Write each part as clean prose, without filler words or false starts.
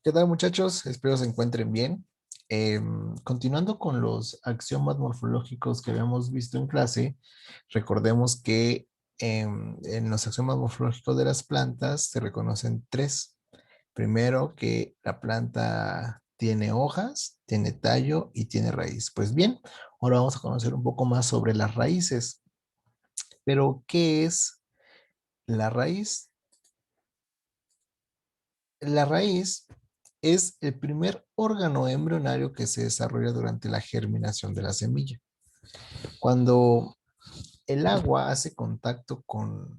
¿Qué tal, muchachos? Espero se encuentren bien. Continuando con los axiomas morfológicos que habíamos visto en clase, recordemos que en los axiomas morfológicos de las plantas se reconocen tres. Primero, que la planta tiene hojas, tiene tallo y tiene raíz. Pues bien, ahora vamos a conocer un poco más sobre las raíces. Pero, ¿qué es la raíz? La raíz es el primer órgano embrionario que se desarrolla durante la germinación de la semilla. Cuando el agua hace contacto con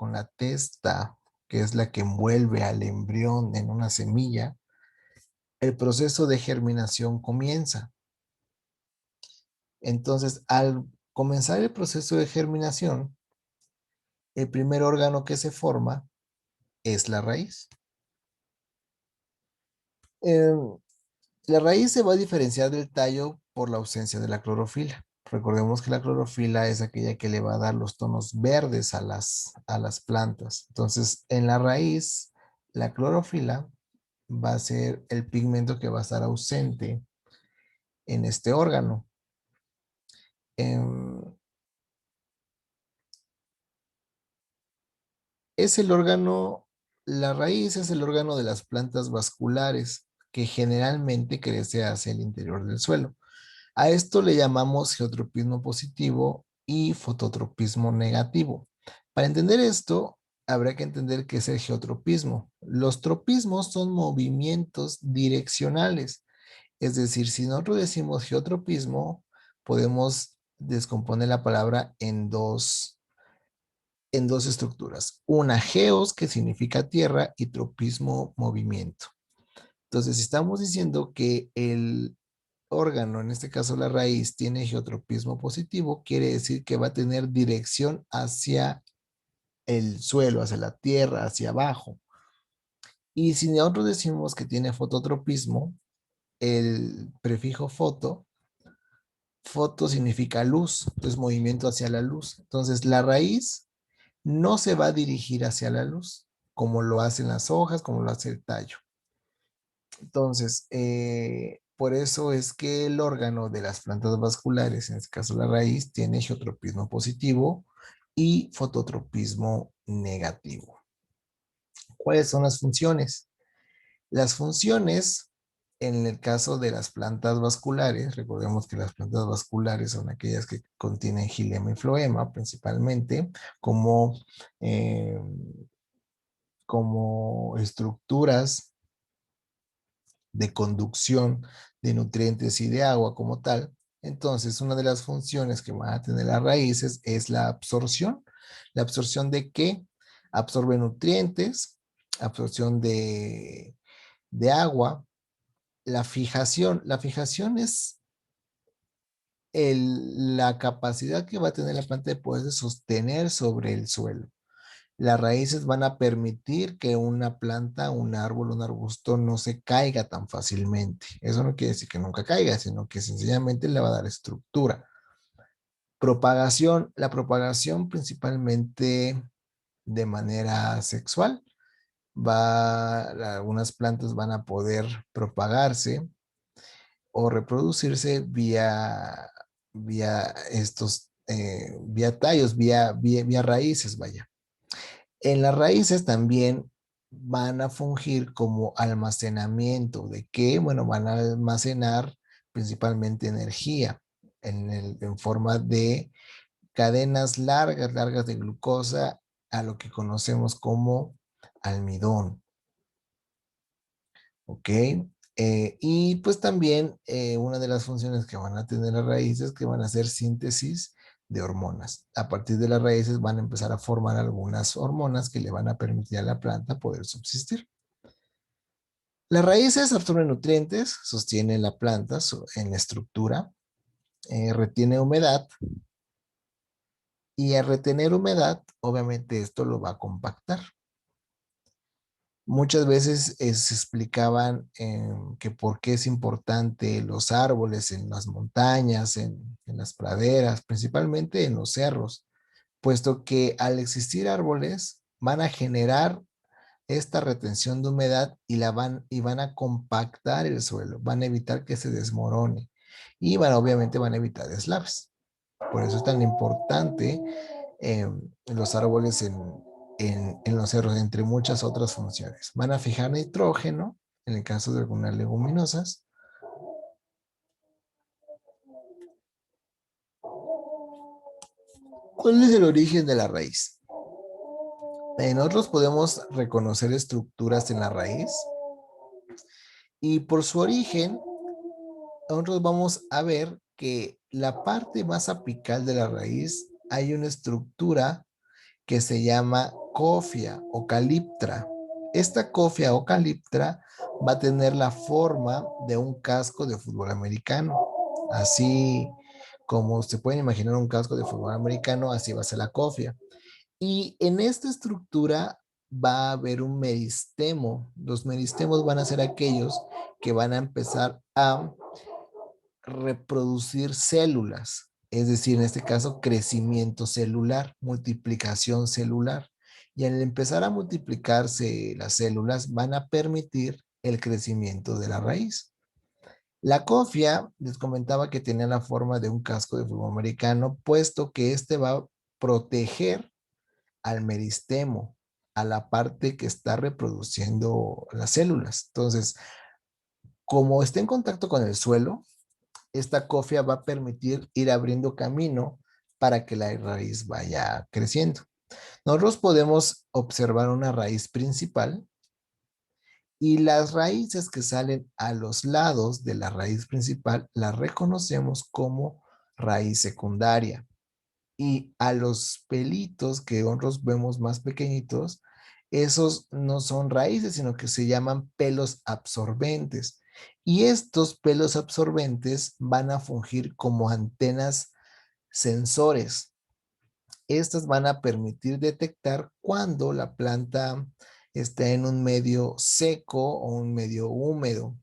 la testa, que es la que envuelve al embrión en una semilla, el proceso de germinación comienza. Entonces, al comenzar el proceso de germinación, el primer órgano que se forma es la raíz. Eh, La raíz se va a diferenciar del tallo por la ausencia de la clorofila. Recordemos que la clorofila es aquella que le va a dar los tonos verdes a las plantas. Entonces, en la raíz, la clorofila va a ser el pigmento que va a estar ausente en este órgano. Em, es el órgano, la raíz es el órgano de las plantas vasculares que generalmente crece hacia el interior del suelo. A esto le llamamos geotropismo positivo y fototropismo negativo. Para entender esto, habrá que entender qué es el geotropismo. Los tropismos son movimientos direccionales. Es decir, si nosotros decimos geotropismo, podemos descomponer la palabra en dos estructuras. Una geos, que significa tierra, y tropismo, movimiento. Entonces, si estamos diciendo que el órgano, en este caso la raíz, tiene geotropismo positivo, quiere decir que va a tener dirección hacia el suelo, hacia la tierra, hacia abajo. Y si nosotros decimos que tiene fototropismo, el prefijo foto significa luz, entonces movimiento hacia la luz. Entonces la raíz no se va a dirigir hacia la luz, como lo hacen las hojas, como lo hace el tallo. Entonces, por eso es que el órgano de las plantas vasculares, en este caso la raíz, tiene geotropismo positivo y fototropismo negativo. ¿Cuáles son las funciones? Las funciones, en el caso de las plantas vasculares, recordemos que las plantas vasculares son aquellas que contienen xilema y floema principalmente, como, eh, como estructuras de conducción de nutrientes y de agua como tal. Entonces, una de las funciones que van a tener las raíces es la absorción. ¿La absorción de qué? Absorbe nutrientes, absorción de agua. La fijación es la capacidad que va a tener la planta de poderse sostener sobre el suelo. Las raíces van a permitir que una planta, un árbol, un arbusto no se caiga tan fácilmente. Eso no quiere decir que nunca caiga, sino que sencillamente le va a dar estructura. Propagación, la propagación principalmente de manera sexual. Algunas plantas van a poder propagarse o reproducirse vía tallos, vía raíces, vaya. En las raíces también van a fungir como almacenamiento de qué, bueno, van a almacenar principalmente energía en forma de cadenas largas, largas de glucosa, a lo que conocemos como almidón. ¿Ok? Y pues también una de las funciones que van a tener las raíces que van a hacer síntesis de hormonas. A partir de las raíces van a empezar a formar algunas hormonas que le van a permitir a la planta poder subsistir. Las raíces absorben nutrientes, sostienen la planta en la estructura, retiene humedad y al retener humedad, obviamente esto lo va a compactar. Muchas veces se explicaban que por qué es importante los árboles en las montañas, en las praderas, principalmente en los cerros, puesto que al existir árboles van a generar esta retención de humedad y van a compactar el suelo, van a evitar que se desmorone y obviamente van a evitar deslaves. Por eso es tan importante los árboles en los cerros, entre muchas otras funciones. Van a fijar nitrógeno, en el caso de algunas leguminosas. ¿Cuál es el origen de la raíz? Nosotros podemos reconocer estructuras en la raíz y por su origen, nosotros vamos a ver que la parte más apical de la raíz hay una estructura que se llama cofia o caliptra. Esta cofia o caliptra va a tener la forma de un casco de fútbol americano. Así como se pueden imaginar un casco de fútbol americano, así va a ser la cofia. Y en esta estructura va a haber un meristemo. Los meristemos van a ser aquellos que van a empezar a reproducir células, es decir, en este caso, crecimiento celular, multiplicación celular. Y al empezar a multiplicarse las células, van a permitir el crecimiento de la raíz. La cofia, les comentaba que tenía la forma de un casco de fútbol americano, puesto que este va a proteger al meristemo, a la parte que está reproduciendo las células. Entonces, como está en contacto con el suelo, esta cofia va a permitir ir abriendo camino para que la raíz vaya creciendo. Nosotros podemos observar una raíz principal y las raíces que salen a los lados de la raíz principal las reconocemos como raíz secundaria. Y a los pelitos que nosotros vemos más pequeñitos, esos no son raíces, sino que se llaman pelos absorbentes. Y estos pelos absorbentes van a fungir como antenas sensores. Estas van a permitir detectar cuando la planta está en un medio seco o un medio húmedo.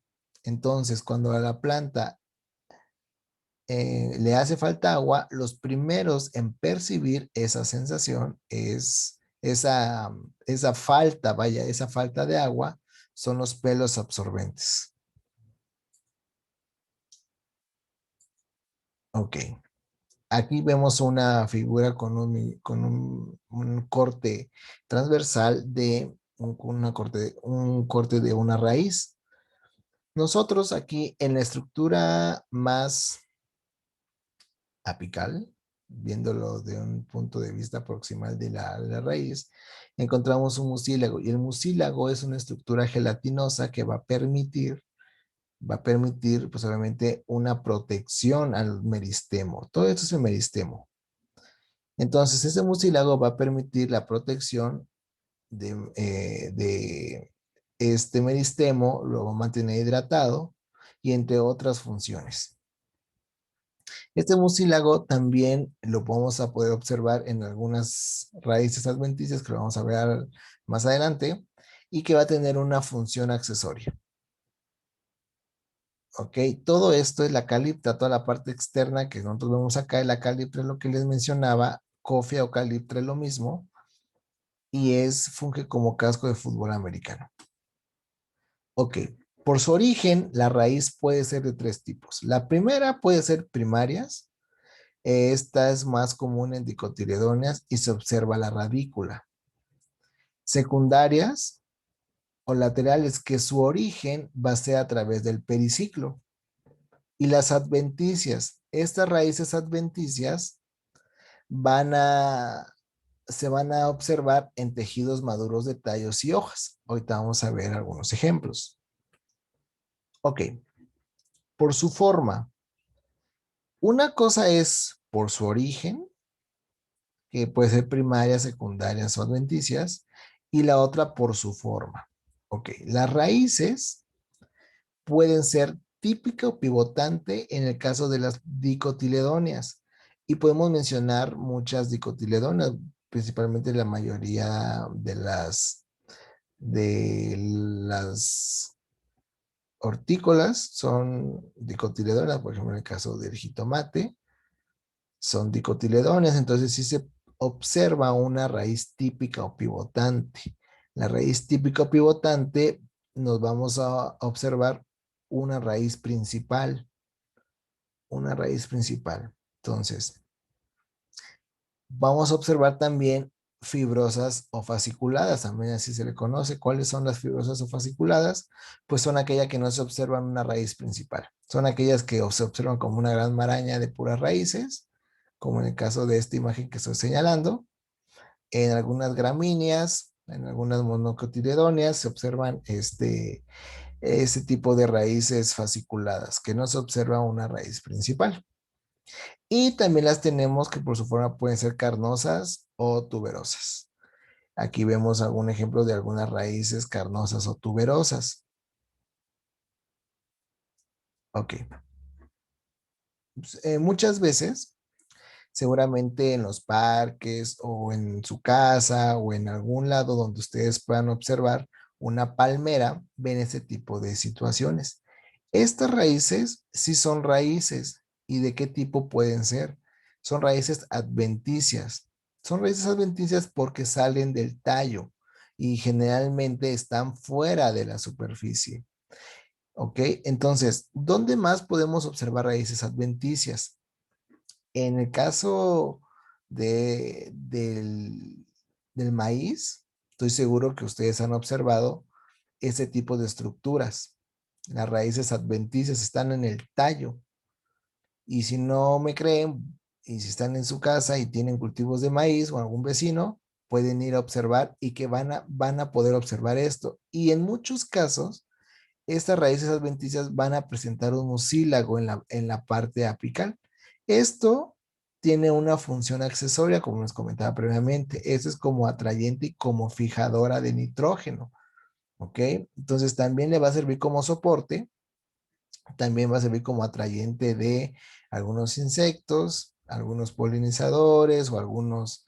Entonces, cuando a la planta le hace falta agua, los primeros en percibir esa sensación es esa falta, vaya, esa falta de agua, son los pelos absorbentes. Ok. Aquí vemos una figura con un corte transversal de un corte de una raíz. Nosotros aquí en la estructura más apical, viéndolo de un punto de vista proximal de la raíz, encontramos un mucílago y el mucílago es una estructura gelatinosa que va a permitir pues obviamente una protección al meristemo. Todo esto es el meristemo. Entonces, ese mucílago va a permitir la protección de este meristemo, lo va a mantener hidratado y entre otras funciones. Este mucílago también lo vamos a poder observar en algunas raíces adventicias que lo vamos a ver más adelante y que va a tener una función accesoria. Ok, todo esto es la caliptra, toda la parte externa que nosotros vemos acá, la caliptra es lo que les mencionaba, cofia o caliptra es lo mismo y funge como casco de fútbol americano. Ok, por su origen, la raíz puede ser de tres tipos. La primera puede ser primarias. Esta es más común en dicotiledóneas y se observa la radícula. Secundarias o laterales que su origen va a ser a través del periciclo. Y las adventicias, estas raíces adventicias van a, se van a observar en tejidos maduros de tallos y hojas. Ahorita vamos a ver algunos ejemplos. Ok, por su forma. Una cosa es por su origen, que puede ser primarias, secundarias o adventicias, y la otra por su forma. Ok, las raíces pueden ser típica o pivotante en el caso de las dicotiledóneas, y podemos mencionar muchas dicotiledóneas, principalmente la mayoría de las hortícolas son dicotiledóneas, por ejemplo, en el caso del jitomate, son dicotiledóneas, entonces sí se observa una raíz típica o pivotante. La raíz típico pivotante nos vamos a observar una raíz principal, una raíz principal. Entonces, vamos a observar también fibrosas o fasciculadas, también así se le conoce. ¿Cuáles son las fibrosas o fasciculadas? Pues son aquellas que no se observan una raíz principal. Son aquellas que se observan como una gran maraña de puras raíces, como en el caso de esta imagen que estoy señalando. En algunas gramíneas, en algunas monocotiledóneas se observan este tipo de raíces fasciculadas, que no se observa una raíz principal. Y también las tenemos que por su forma pueden ser carnosas o tuberosas. Aquí vemos algún ejemplo de algunas raíces carnosas o tuberosas. Ok. Pues, muchas veces, seguramente en los parques o en su casa o en algún lado donde ustedes puedan observar una palmera, ven ese tipo de situaciones. Estas raíces sí son raíces. ¿Y de qué tipo pueden ser? Son raíces adventicias. Son raíces adventicias porque salen del tallo y generalmente están fuera de la superficie. ¿Ok? Entonces, ¿dónde más podemos observar raíces adventicias? En el caso del maíz, estoy seguro que ustedes han observado ese tipo de estructuras. Las raíces adventicias están en el tallo. Y si no me creen, y si están en su casa y tienen cultivos de maíz o algún vecino, pueden ir a observar y que van a poder observar esto. Y en muchos casos, estas raíces adventicias van a presentar un mucílago en la parte apical. Esto tiene una función accesoria, como les comentaba previamente. Esto es como atrayente y como fijadora de nitrógeno. ¿Ok? Entonces también le va a servir como soporte, también va a servir como atrayente de algunos insectos, algunos polinizadores o algunos,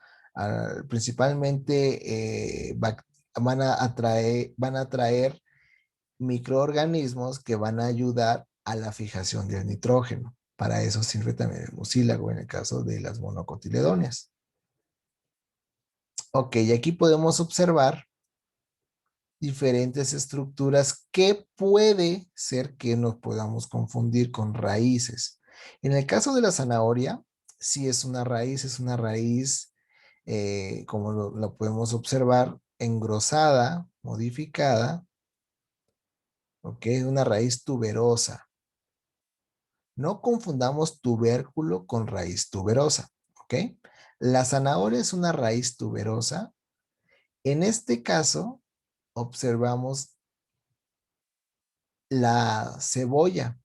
principalmente, van a atraer microorganismos que van a ayudar a la fijación del nitrógeno. Para eso sirve también el mucílago en el caso de las monocotiledóneas. Ok, y aquí podemos observar diferentes estructuras que puede ser que nos podamos confundir con raíces. En el caso de la zanahoria, sí es una raíz, como lo podemos observar, engrosada, modificada, ok, una raíz tuberosa. No confundamos tubérculo con raíz tuberosa, ¿ok? La zanahoria es una raíz tuberosa. En este caso, observamos la cebolla.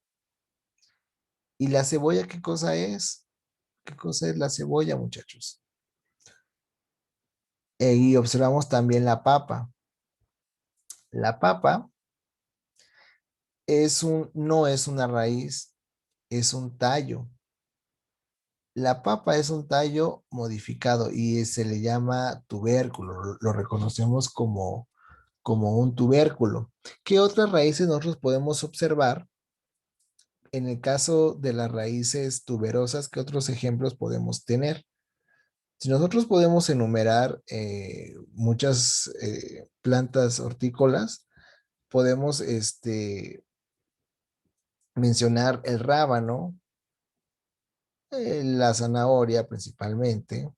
¿Y la cebolla qué cosa es? ¿Qué cosa es la cebolla, muchachos? Y observamos también la papa. La papa no es una raíz, es un tallo. La papa es un tallo modificado y se le llama tubérculo. Lo reconocemos como un tubérculo. ¿Qué otras raíces nosotros podemos observar? En el caso de las raíces tuberosas, ¿qué otros ejemplos podemos tener? Si nosotros podemos enumerar muchas plantas hortícolas, podemos mencionar el rábano, la zanahoria principalmente.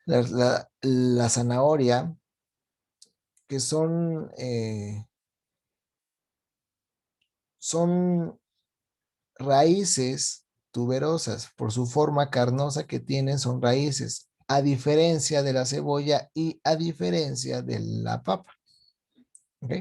La zanahoria, que son raíces tuberosas, por su forma carnosa que tienen, son raíces, a diferencia de la cebolla y a diferencia de la papa. ¿Ok?